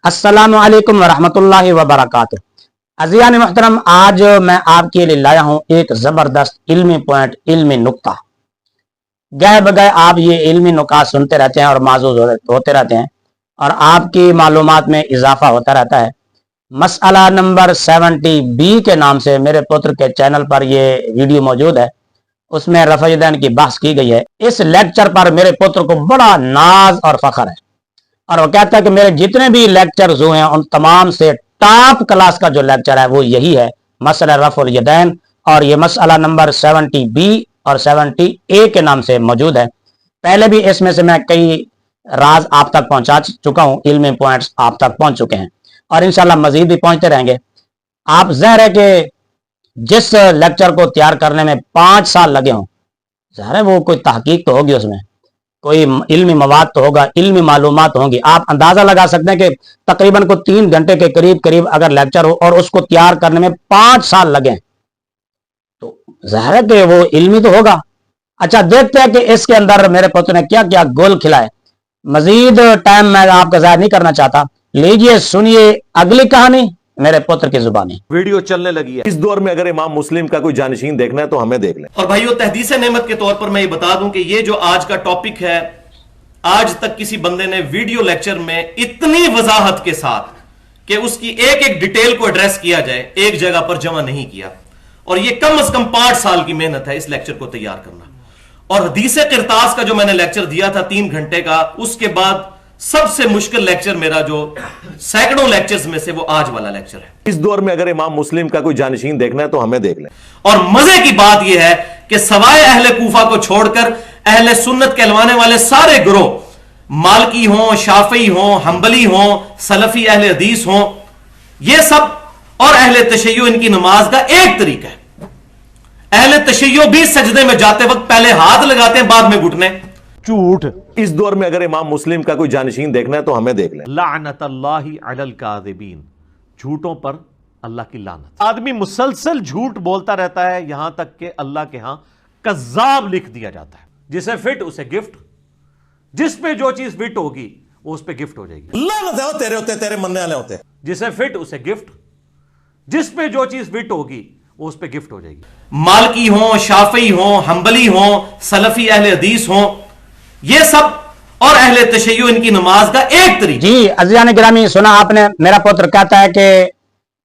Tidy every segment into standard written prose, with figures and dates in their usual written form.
अस्सलामु अलैकुम वरहमतुल्लाहि वबरकातुह। अज़ीज़ान मोहतरम, आज मैं आपके लिए लाया हूँ एक ज़बरदस्त इल्मी पॉइंट, इल्मी नुक्ता। गए बगए आप ये इल्मी नुकात सुनते रहते हैं और माज़ूज़ होते रहते हैं और आपकी मालूमात में इजाफा होता रहता है। मसला नंबर 70B के नाम से मेरे पुत्र के चैनल पर ये वीडियो मौजूद है, उसमें रफ़ा-ए-दैन की बहस की गई है। इस लेक्चर पर मेरे पुत्र को बड़ा नाज और फख्र है और वो कहता है कि मेरे जितने भी लेक्चर्स हुए हैं उन तमाम से टॉप क्लास का जो लेक्चर है वो यही है, मसला रफ़ुल यदैन, और ये मसला नंबर 70B और 70A के नाम से मौजूद है। पहले भी इसमें से मैं कई राज आप तक पहुंचा चुका हूं, इल्मी पॉइंट्स आप तक पहुंच चुके हैं और इंशाल्लाह मजीद भी पहुंचते रहेंगे। आप ज़ाहिर है कि जिस लेक्चर को तैयार करने में 5 साल लगे हों, ज़ाहिर है वो कोई तहकीक तो होगी, उसमें कोई इल्मी मवाद तो होगा, इल्मी मालूमात होंगी। आप अंदाजा लगा सकते हैं कि तकरीबन को 3 घंटे के करीब अगर लेक्चर हो और उसको तैयार करने में 5 साल लगे तो ज़ाहिर है कि वो इल्मी तो होगा। अच्छा, देखते हैं कि इसके अंदर मेरे पुत्र ने क्या क्या गोल खिलाए। मजीद टाइम मैं आपका ज़ाहिर नहीं करना चाहता, लीजिए सुनिए अगली कहानी मेरे पुत्र की जुबानी। वीडियो चलने लगी है। इस दौर में अगर इमाम मुस्लिम का कोई जानशीन देखना है तो हमें देख लें। और भाइयों, तहदीस नेमत के तौर पर मैं ये बता दूं कि ये जो आज का टॉपिक है, आज तक किसी बंदे ने वीडियो लेक्चर में इतनी वजाहत के साथ कि उसकी एक एक डिटेल को एड्रेस किया जाए एक जगह पर जमा नहीं किया। और ये कम से कम 5 साल की मेहनत है इस लेक्चर को तैयार करना। और हदीस किरतास का जो मैंने लेक्चर दिया था 3 घंटे का, उसके बाद सबसे मुश्किल लेक्चर मेरा जो सैकड़ों लेक्चर्स में से वो आज वाला लेक्चर है। इस दौर में अगर इमाम मुस्लिम का कोई जानशीन देखना है तो हमें देख लें। और मजे की बात यह है कि सवाए अहले कूफा को छोड़कर अहले सुन्नत कहलवाने वाले सारे ग्रोह, मालकी हों, शाफी हों, हंबली हों, सलफी अहले हदीस हों, ये सब और अहले तशय्यो, इनकी नमाज का एक तरीका है। अहले तशय्यो भी सजदे में जाते वक्त पहले हाथ लगाते हैं, बाद में घुटने। झूठ। इस दौर में अगर इमाम मुस्लिम का कोई जानशीन देखना है तो हमें देख लें। लानतल्लाहि अलल काज़िबीन, झूठों पर अल्लाह की लानत। आदमी मुसलसल झूठ बोलता रहता है, यहां तक कि अल्लाह के यहां कज़्ज़ाब लिख दिया जाता है। जिसे फिट उसे गिफ्ट, जिस पे जो चीज फिट होगी वो उस पे गिफ्ट हो जाएगी। लानत है तेरे होते, तेरे मनने वाले होते। जिसे फिट उसे गिफ्ट, जिस पे जो चीज फिट होगी वो उस पे गिफ्ट हो जाएगी। मालकी हों, शाफी हों, हंबली हों, सलफी अहले हदीस हों, ये सब और अहले तशय्यो, इनकी नमाज का एक तरीका। जी अज़ीज़ान गिरामी, सुना आपने। मेरा पुत्र कहता है कि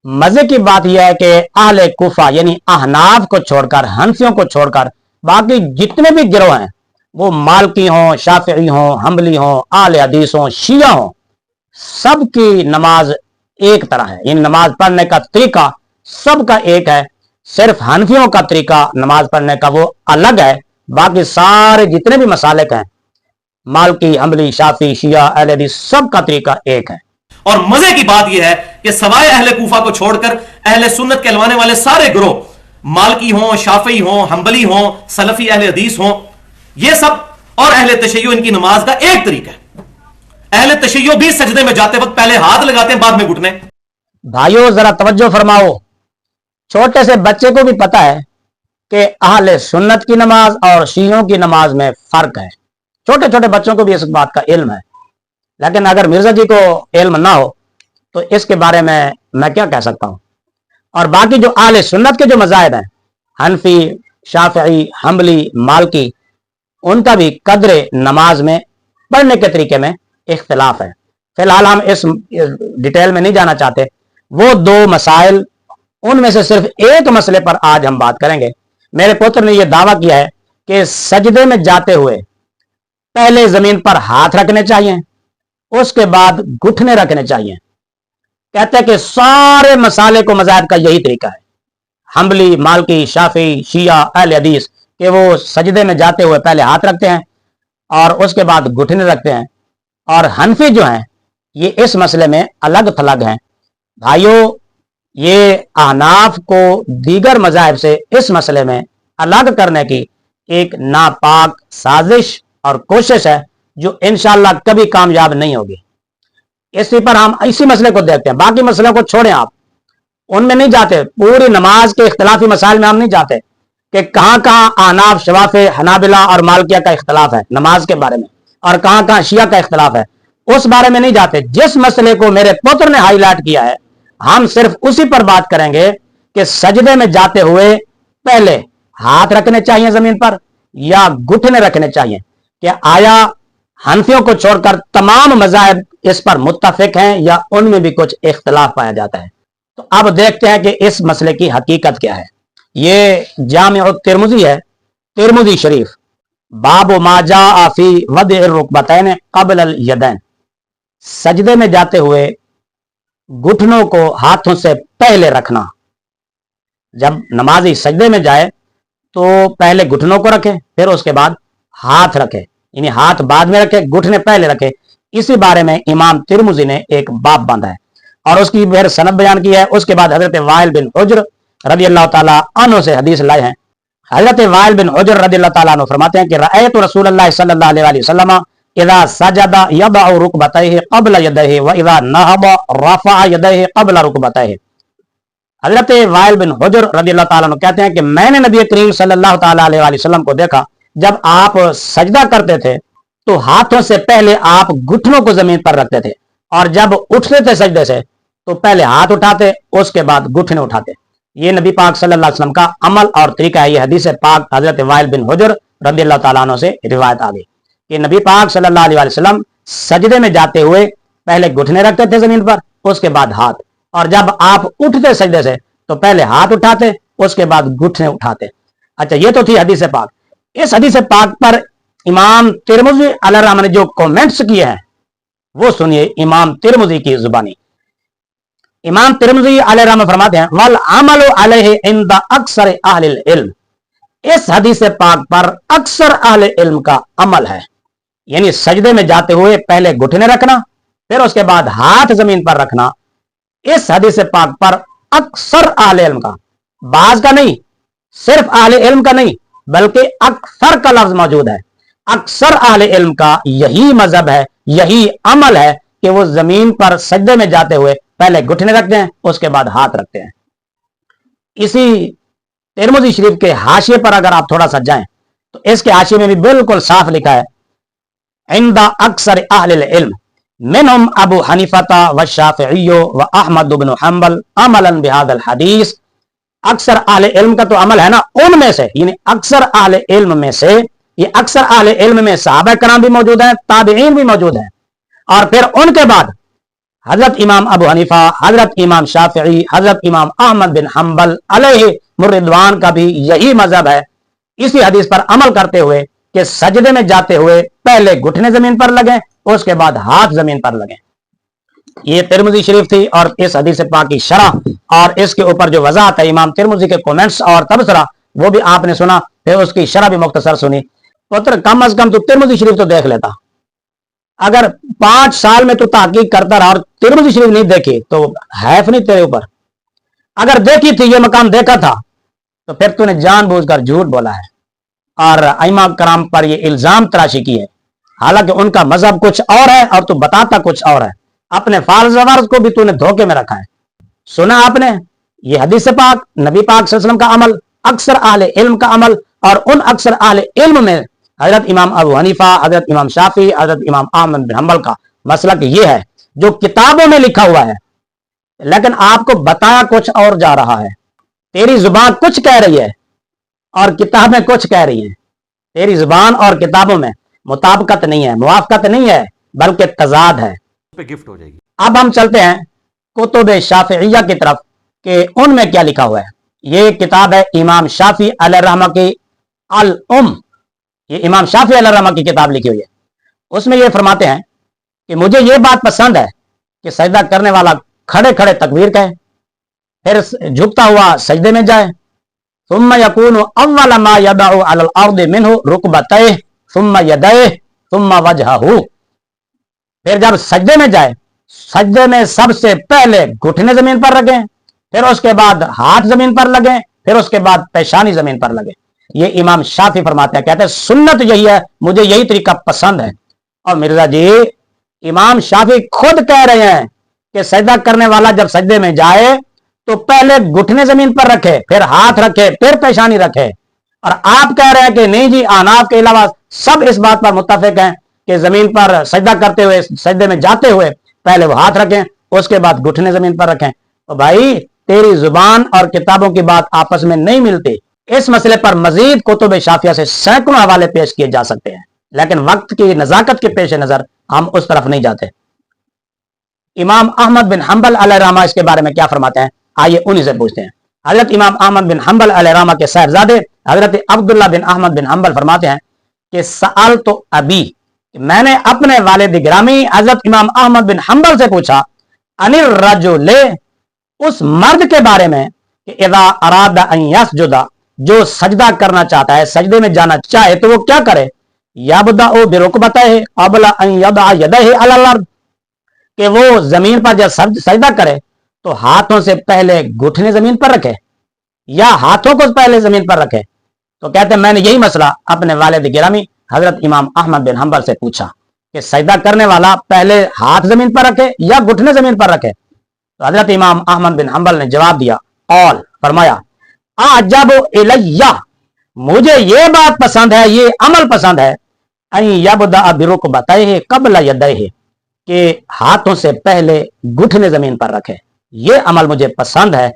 मजे की बात यह है कि अहले कुफा यानी अहनाफ को छोड़कर, हनफियों को छोड़कर बाकी जितने भी गिरोह हैं, वो मालकी हों, शाफिई हों, हंबली हों, अहले हदीस हों, शिया हों, सबकी नमाज एक तरह है। इन नमाज पढ़ने का तरीका सबका एक है। सिर्फ हनफियों का तरीका नमाज पढ़ने का वो अलग है, बाकी सारे जितने भी मसालिक हैं, मालकी, हंबली, शाफी, शिया, अहले हदीस, सबका तरीका एक है। और मजे की बात यह है कि सवाए अहले कूफा को छोड़कर अहले सुन्नत कहलवाने वाले सारे ग्रोह, मालकी हों, शाफी हों, हंबली हों, सलफी अहले हदीस हों, ये सब और अहले तशय्यो, इनकी नमाज का एक तरीका है। अहले तशय्यो भी सजदे में जाते वक्त पहले हाथ लगाते हैं, बाद में घुटने। भाइयों जरा तवज्जो फरमाओ, छोटे से बच्चे को भी पता है कि अहले सुन्नत की नमाज और शियों की नमाज में फर्क है। छोटे छोटे बच्चों को भी इस बात का इल्म है, लेकिन अगर मिर्जा जी को इल्म ना हो तो इसके बारे में मैं क्या कह सकता हूं। और बाकी जो अहले सुन्नत के जो मज़ाहिब हैं, हनफी, शाफी, हंबली, मालकी, उनका भी कदरे नमाज में पढ़ने के तरीके में इख्तिलाफ है। फिलहाल हम इस डिटेल में नहीं जाना चाहते। वो 2 मसाइल, उनमें से सिर्फ एक मसले पर आज हम बात करेंगे। मेरे पुत्र ने यह दावा किया है कि सजदे में जाते हुए पहले जमीन पर हाथ रखने चाहिए, उसके बाद घुटने रखने चाहिए। कहते हैं कि सारे मसाले को मज़ाहिब का यही तरीका है, हंबली, मालकी, शाफी, शिया, अहले हदीस, कि वो सजदे में जाते हुए पहले हाथ रखते हैं और उसके बाद घुटने रखते हैं। और हनफी जो हैं ये इस मसले में अलग थलग हैं। भाइयों, ये अहनाफ को दीगर मज़ाहिब से इस मसले में अलग करने की एक नापाक साजिश और कोशिश है जो इंशाअल्लाह कभी कामयाब नहीं होगी। इसी पर हम इसी मसले को देखते हैं, बाकी मसलों को छोड़ें, आप उनमें नहीं जाते। पूरी नमाज के इख्तिलाफी मसाइल में हम नहीं जाते कि कहां कहां अहनाफ, शवाफे, हनाबिला और मालकिया का इख्तिलाफ है नमाज के बारे में और कहां कहां शिया का इख्तिलाफ है। उस बारे में नहीं जाते। जिस मसले को मेरे पुत्र ने हाईलाइट किया है, हम सिर्फ उसी पर बात करेंगे कि सजदे में जाते हुए पहले हाथ रखने चाहिए जमीन पर या घुटने रखने चाहिए। कि आया हनफियों को छोड़कर तमाम मज़ाहिब इस पर मुत्तफिक हैं या उनमें भी कुछ इख्तिलाफ पाया जाता है। तो अब देखते हैं कि इस मसले की हकीकत क्या है। ये जामिअ तिरमिज़ी है, तिरमिज़ी शरीफ, बाबु मा जाअ फी वद्इ रुकबतैन क़ब्ल अल यदैन। सजदे में जाते हुए घुटनों को हाथों से पहले रखना। जब नमाजी सजदे में जाए तो पहले घुटनों को रखे, फिर उसके बाद हाथ रखे, यानी हाथ बाद में रखे, घुटने पहले रखे। इसी बारे में इमाम तिरमिज़ी ने एक बाब बांधा है और उसकी फिर सनद बयान की है। उसके बाद हजरत वाइल बिन हुज्र रज़ी अल्लाह ताला अन्हु से हदीस लाए हैं। हजरत वाइल बिन हुज्र रज़ी अल्लाह ताला अन्हु फरमाते हैं कि रअयतु रसूलुल्लाह सल्लल्लाहु अलैहि वसल्लम इज़ा सजदा यदअ रुकबतैहि क़ब्ल यदैहि व इज़ा नहदा रफ़अ यदैहि क़ब्ल रुकबतैहि। हजरत वाइल बिन हुज्र रज़ी अल्लाह ताला अन्हु कहते हैं कि मैंने नबी करीम सल्लल्लाहु ताला अलैहि वसल्लम को देखा, जब आप सजदा करते थे तो हाथों से पहले आप घुटनों को जमीन पर रखते थे, और जब उठते थे सजदे से तो पहले हाथ उठाते, उसके बाद घुटने उठाते। ये नबी पाक सल्लल्लाहु अलैहि वसल्लम का अमल और तरीका है। ये हदीस पाक हजरत वाइल बिन हुज्र रज़ियल्लाहु ताला अन्हु से रिवायत आ गई कि नबी पाक सल्लल्लाहु अलैहि वसल्लम सजदे में जाते हुए पहले घुटने रखते थे जमीन पर, उसके बाद हाथ, और जब आप उठते सजदे से तो पहले हाथ उठाते, उसके बाद घुटने उठाते। अच्छा, ये तो थी हदीस पाक। इस हदीस पाक पर इमाम तिरमिज़ी अलैहिर्रहमत ने जो कमेंट्स किए हैं वो सुनिए इमाम तिरमिज़ी की जुबानी। इमाम तिरमिज़ी अलैहिर्रहमत फरमाते हैं वल अमलु अलैहि इंद अक्सर अहलिल इल्म। इस हदीस पाक पर अक्सर अहले इल्म का अमल है, यानी सजदे में जाते हुए पहले घुटने रखना, फिर उसके बाद हाथ जमीन पर रखना। इस हदीस पाक पर अक्सर अहले इल्म का, बाज का नहीं, सिर्फ अहले इल्म का नहीं, बल्कि अक्सर का लफ्ज मौजूद है। अक्सर अहले इल्म का यही मजहब है, यही अमल है कि वो जमीन पर सजदे में जाते हुए पहले घुटने रखते हैं, उसके बाद हाथ रखते हैं। इसी तिरमिज़ी शरीफ के हाशिए पर अगर आप थोड़ा सा जाएं तो इसके हाशिए में भी बिल्कुल साफ लिखा है इंदा अक्सर अहलिल इल्म मिनहुम अबू हनीफा व शाफिई व अहमद इब्न हंबल अमलन बिहादल हदीस। अक्सर अहले इल्म का तो अमल है ना, उनमें से, यानी अक्सर अहले इल्म में से, ये अक्सर अहले इल्म में सहाबा कराम भी मौजूद हैं, ताबईन भी मौजूद हैं, और फिर उनके बाद हजरत इमाम अबू हनीफा, हजरत इमाम शाफिई, हजरत इमाम अहमद बिन हंबल अलैहि रिदवान का भी यही मजहब है। इसी हदीस पर अमल करते हुए कि सजदे में जाते हुए पहले घुटने जमीन पर लगे, उसके बाद हाथ जमीन पर लगे। ये तिरमिज़ी शरीफ थी और इस हदीस पाक की शरह और इसके ऊपर जो वजाहत है, इमाम तिरमिज़ी के कमेंट्स और तबसरा, वो भी आपने सुना, फिर उसकी शरह भी मुख्तसर सुनी। पुत्र कम अज कम तो तिरमिज़ी शरीफ तो देख लेता। अगर 5 साल में तो तहकीक करता रहा और तिरमिज़ी शरीफ नहीं देखी तो हैफ नहीं तेरे ऊपर। अगर देखी थी, ये मकाम देखा था, तो फिर तूने जानबूझकर झूठ बोला है और अइमा कराम पर ये इल्जाम तराशी की है, हालांकि उनका मजहब कुछ और है और तू बताता कुछ और है। अपने फारज़ को भी तूने धोखे में रखा है। सुना आपने, ये हदीस पाक, नबी पाक सल्लल्लाहु अलैहि वसल्लम का अमल, अक्सर अहले इल्म का अमल, और उन अक्सर अहले इल्म में हजरत इमाम अबू हनीफा, हजरत इमाम शाफी, हजरत इमाम अहमद बिन हंबल का मसलक ये है जो किताबों में लिखा हुआ है, लेकिन आपको बताया कुछ और जा रहा है। तेरी जुबान कुछ कह रही है और किताबें कुछ कह रही हैं। तेरी जुबान और किताबों में मुताबिकत नहीं है, मुवाफकत नहीं है, बल्कि तजाद है। पे गिफ्ट हो जाएगी। अब हम चलते हैं कुतुब शाफिइया की तरफ कि उनमें क्या लिखा हुआ है। ये किताब है इमाम शाफी अलैहिर्रहमत की अल उम। ये इमाम शाफी अलैहिर्रहमत की किताब लिखी हुई है। उसमें ये फरमाते हैं कि मुझे ये बात पसंद है कि सजदा करने वाला खड़े खड़े तकबीर कहे, फिर झुकता हुआ सजदे में जाए, सुम्मा यकूनु अव्वल मा यदउ अलल अर्दि मिन्हु रुकबतैहि सुम्मा यदैहि सुम्मा वजहहु। फिर जब सजदे में जाए, सजदे में सबसे पहले घुटने जमीन पर रखें, फिर उसके बाद हाथ जमीन पर लगे, फिर उसके बाद पेशानी जमीन पर लगे। ये इमाम शाफी फरमाते हैं, कहते हैं सुन्नत यही है, मुझे यही तरीका पसंद है। और मिर्जा जी, इमाम शाफी खुद कह रहे हैं कि सजदा करने वाला जब सजदे में जाए तो पहले घुटने जमीन पर रखे, फिर हाथ रखे, फिर पेशानी रखे। और आप कह रहे हैं कि नहीं जी, अहनाफ के अलावा सब इस बात पर मुत्तफिक हैं کہ زمین پر سجدہ کرتے ہوئے, سجدے میں جاتے ہوئے پہلے وہ ہاتھ رکھیں, اس کے بعد گھٹنے زمین پر رکھیں. تو بھائی تیری زبان اور کتابوں کی بات آپس میں نہیں ملتی. اس مسئلے پر مزید کتب شافیہ سے سینکڑوں حوالے پیش کیے جا سکتے ہیں, لیکن وقت کی نزاکت کے پیش نظر ہم اس طرف نہیں جاتے. امام احمد بن حنبل علیہ رحمہ اس کے بارے میں کیا فرماتے ہیں, آئیے انہی سے پوچھتے ہیں. حضرت امام احمد بن حنبل علیہ رحمہ کے صاحبزادے حضرت عبداللہ بن احمد بن حنبل فرماتے ہیں کہ سألت ابی, میں نے اپنے والد گرامی حضرت امام احمد بن حنبل سے پوچھا, ان الرجل, اس مرد کے بارے میں کہ اذا اراد ان یسجد, جو سجدہ کرنا چاہتا ہے, سجدے میں جانا چاہے تو وہ کیا کرے, یبدأ برکبتیہ قبل ان یضع یدیہ علی الارض, کہ وہ زمین پر جب سجدہ کرے تو ہاتھوں سے پہلے گھٹنے زمین پر رکھے یا ہاتھوں کو پہلے زمین پر رکھے. تو کہتے ہیں میں نے یہی مسئلہ اپنے والد گرامی حضرت امام احمد بن حنبل سے پوچھا کہ سجدہ کرنے والا پہلے ہاتھ زمین پر رکھے یا گھٹنے زمین پر رکھے. تو حضرت امام احمد بن حنبل نے جواب دیا, قال, فرمایا, اعجب الیہ, مجھے یہ بات پسند ہے, یہ عمل پسند ہے, ان یبدأ برکبتیہ قبل یدیہ, کہ ہاتھوں سے پہلے گھٹنے زمین پر رکھے. یہ عمل مجھے پسند ہے,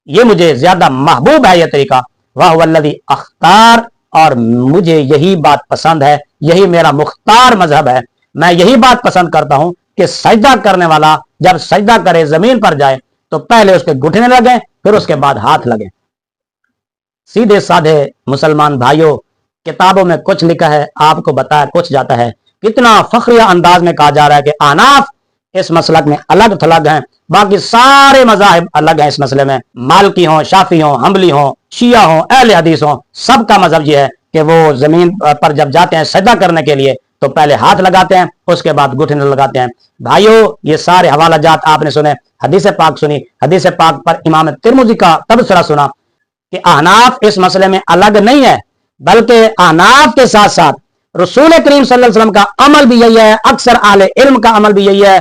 یہ مجھے زیادہ محبوب ہے یہ طریقہ. وَهُوَ الَّذِي اختار, اور مجھے یہی بات پسند ہے, یہی میرا مختار مذہب ہے. میں یہی بات پسند کرتا ہوں کہ سجدہ کرنے والا جب سجدہ کرے زمین پر جائے تو پہلے اس کے گھٹنے لگیں, پھر اس کے بعد ہاتھ لگیں. سیدھے سادھے مسلمان بھائیوں, کتابوں میں کچھ لکھا ہے, آپ کو بتایا کچھ جاتا ہے. کتنا فخریہ انداز میں کہا جا رہا ہے کہ احناف اس مسلک میں الگ تھلگ ہیں, باقی سارے مذاہب الگ ہیں اس مسئلے میں. مالکی ہوں, شافی ہوں, حنبلی ہوں, شیعہ ہوں, اہل حدیث ہوں, سب کا مذہب یہ ہے کہ وہ زمین پر جب جاتے ہیں سجدہ کرنے کے لیے تو پہلے ہاتھ لگاتے ہیں, اس کے بعد گھٹنے لگاتے ہیں. بھائیو, یہ سارے حوالہ جات آپ نے سنے, حدیث پاک سنی, حدیث پاک پر امام ترمذی کا تبصرہ سنا کہ احناف اس مسئلے میں الگ نہیں ہے, بلکہ احناف کے ساتھ ساتھ رسول کریم صلی اللہ علیہ وسلم کا عمل بھی یہی ہے, اکثر اہل علم کا عمل بھی یہی ہے,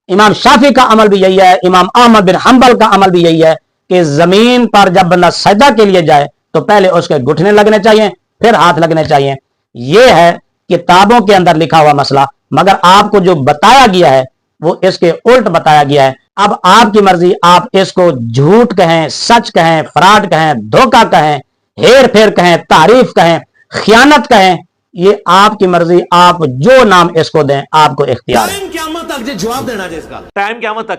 امام شافی کا عمل بھی یہی ہے, امام احمد بن حنبل کا عمل بھی یہی ہے کہ زمین پر جب بندہ سجدہ کے لیے جائے تو پہلے اس کے گھٹنے لگنے چاہیے, پھر ہاتھ لگنے چاہیے. یہ ہے کتابوں کے اندر لکھا ہوا مسئلہ, مگر آپ کو جو بتایا گیا ہے وہ اس کے الٹ بتایا گیا ہے. اب آپ کی مرضی, آپ اس کو جھوٹ کہیں, سچ کہیں, فراڈ کہیں, دھوکہ کہیں, ہیر پھیر کہیں, تعریف کہیں, خیانت کہیں, یہ آپ کی مرضی, آپ جو نام اس کو دیں آپ کو اختیار ہے. ٹائم قیامت تک جواب دینا, جس کا ٹائم قیامت تک